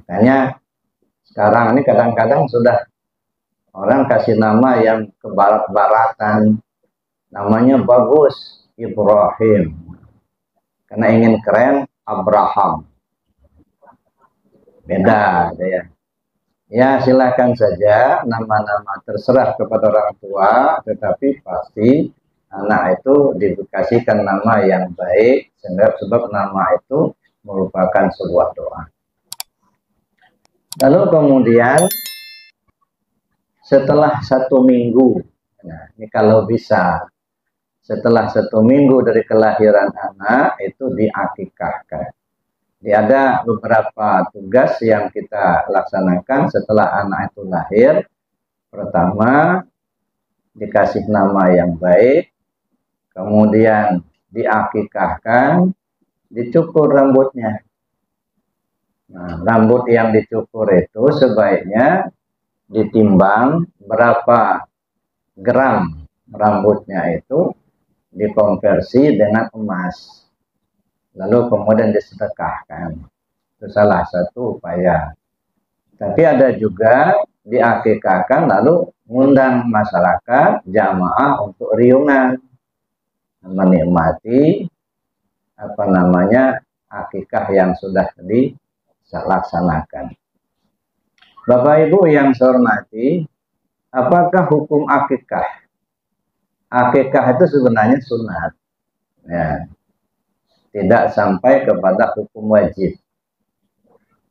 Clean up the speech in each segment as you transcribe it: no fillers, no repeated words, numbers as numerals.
Makanya sekarang ini kadang-kadang sudah orang kasih nama yang ke barat-baratan, namanya bagus, Ibrahim, karena ingin keren, Abraham. Beda ya. Ya silakan saja nama-nama terserah kepada orang tua, tetapi pasti anak itu dikasihkan nama yang baik, sebab nama itu merupakan sebuah doa. Lalu kemudian setelah 1 minggu, nah ini kalau bisa, setelah 1 minggu dari kelahiran anak itu diakikahkan. Ada beberapa tugas yang kita laksanakan setelah anak itu lahir. Pertama, dikasih nama yang baik, kemudian diakikahkan, dicukur rambutnya. Nah, rambut yang dicukur itu sebaiknya ditimbang berapa gram rambutnya itu, dikonversi dengan emas. Lalu kemudian disedekahkan. Itu salah satu upaya. Tapi ada juga diakikahkan lalu mengundang masyarakat jamaah untuk riungan, menikmati akikah yang sudah dilaksanakan. Bapak Ibu yang saya hormati, apakah hukum akikah? Akikah itu sebenarnya sunat. Ya. Tidak sampai kepada hukum wajib.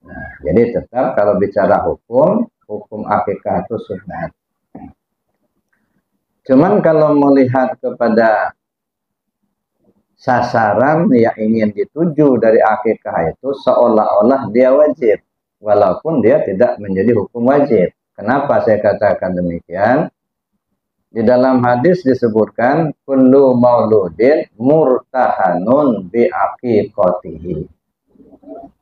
Nah, jadi tetap kalau bicara hukum akikah itu sunat. Cuman kalau melihat kepada sasaran yang ingin dituju dari akikah itu seolah-olah dia wajib, walaupun dia tidak menjadi hukum wajib. Kenapa saya katakan demikian? Di dalam hadis disebutkan kullu mauludin murtahanun bi aqiqatihi.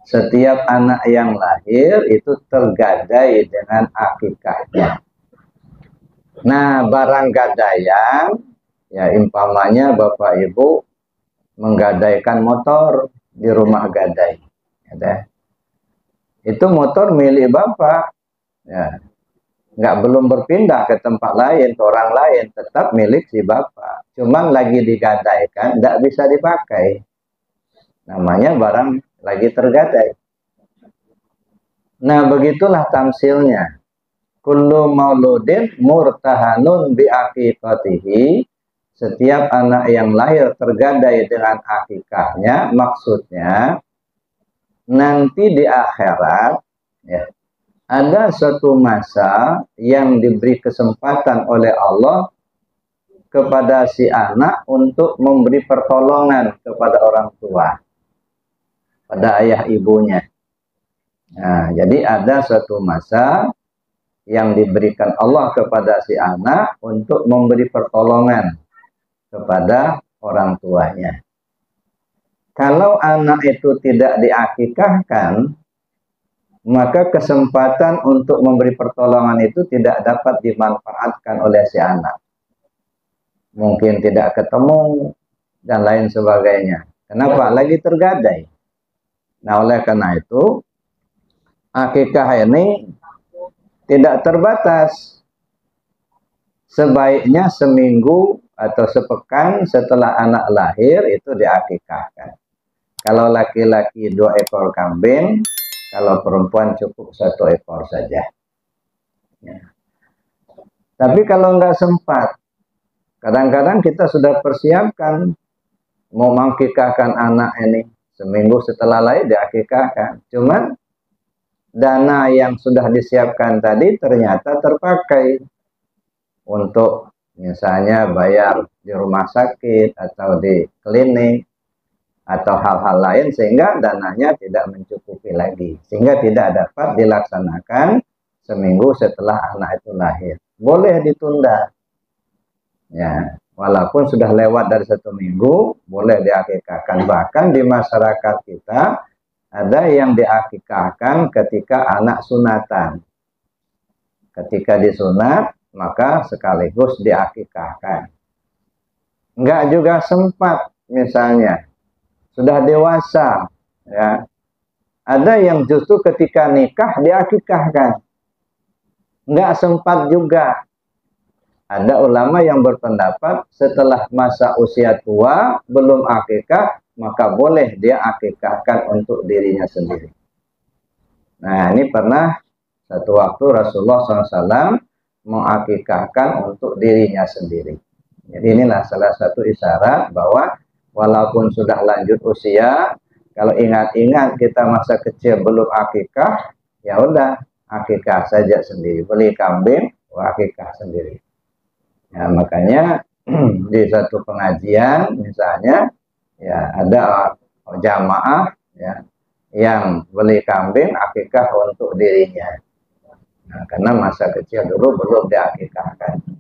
Setiap anak yang lahir itu tergadai dengan akikahnya. Nah, barang gadaian, ya umpamanya Bapak Ibu menggadaikan motor di rumah gadai. Ya, itu motor milik Bapak. Ya. Belum berpindah ke tempat lain, ke orang lain, tetap milik si bapak. Cuman lagi digadaikan, tidak bisa dipakai. Namanya barang lagi tergadai. Nah, begitulah tamsilnya. Kullu mauludin murtahanun bi aqiqatihi. Setiap anak yang lahir tergadai dengan akikahnya, maksudnya nanti di akhirat, ya, ada suatu masa yang diberi kesempatan oleh Allah kepada si anak untuk memberi pertolongan kepada orang tua, pada ayah ibunya. Nah, jadi ada suatu masa yang diberikan Allah kepada si anak untuk memberi pertolongan kepada orang tuanya. Kalau anak itu tidak diakikahkan, maka kesempatan untuk memberi pertolongan itu tidak dapat dimanfaatkan oleh si anak. Mungkin tidak ketemu dan lain sebagainya. Kenapa? Lagi tergadai. Nah, oleh karena itu akikah ini tidak terbatas. Sebaiknya seminggu atau sepekan setelah anak lahir itu diakikahkan. Kalau laki-laki 2 ekor kambing, kalau perempuan cukup 1 ekor saja. Ya. Tapi kalau nggak sempat, kadang-kadang kita sudah persiapkan mau mengakikahkan anak ini seminggu setelah lahir diakikahkan. Cuman dana yang sudah disiapkan tadi ternyata terpakai untuk misalnya bayar di rumah sakit atau di klinik atau hal-hal lain, sehingga dananya tidak mencukupi lagi, sehingga tidak dapat dilaksanakan seminggu setelah anak itu lahir. Boleh ditunda, ya, walaupun sudah lewat dari 1 minggu, boleh diakikahkan. Bahkan di masyarakat kita ada yang diakikahkan ketika anak sunatan. Ketika disunat, maka sekaligus diakikahkan. Enggak juga sempat, misalnya sudah dewasa, ya, Ada yang justru ketika nikah diakikahkan. Nggak sempat juga. Ada ulama yang berpendapat setelah masa usia tua belum akikah, maka boleh dia akikahkan untuk dirinya sendiri. Nah, ini pernah satu waktu Rasulullah SAW mengakikahkan untuk dirinya sendiri. Jadi inilah salah satu isyarat bahwa walaupun sudah lanjut usia, kalau ingat-ingat kita masa kecil belum akikah, ya udah akikah saja sendiri. Beli kambing, akikah sendiri. Ya, makanya di satu pengajian misalnya ya ada jamaah ya yang beli kambing akikah untuk dirinya. Nah, karena masa kecil dulu belum diakikahkan.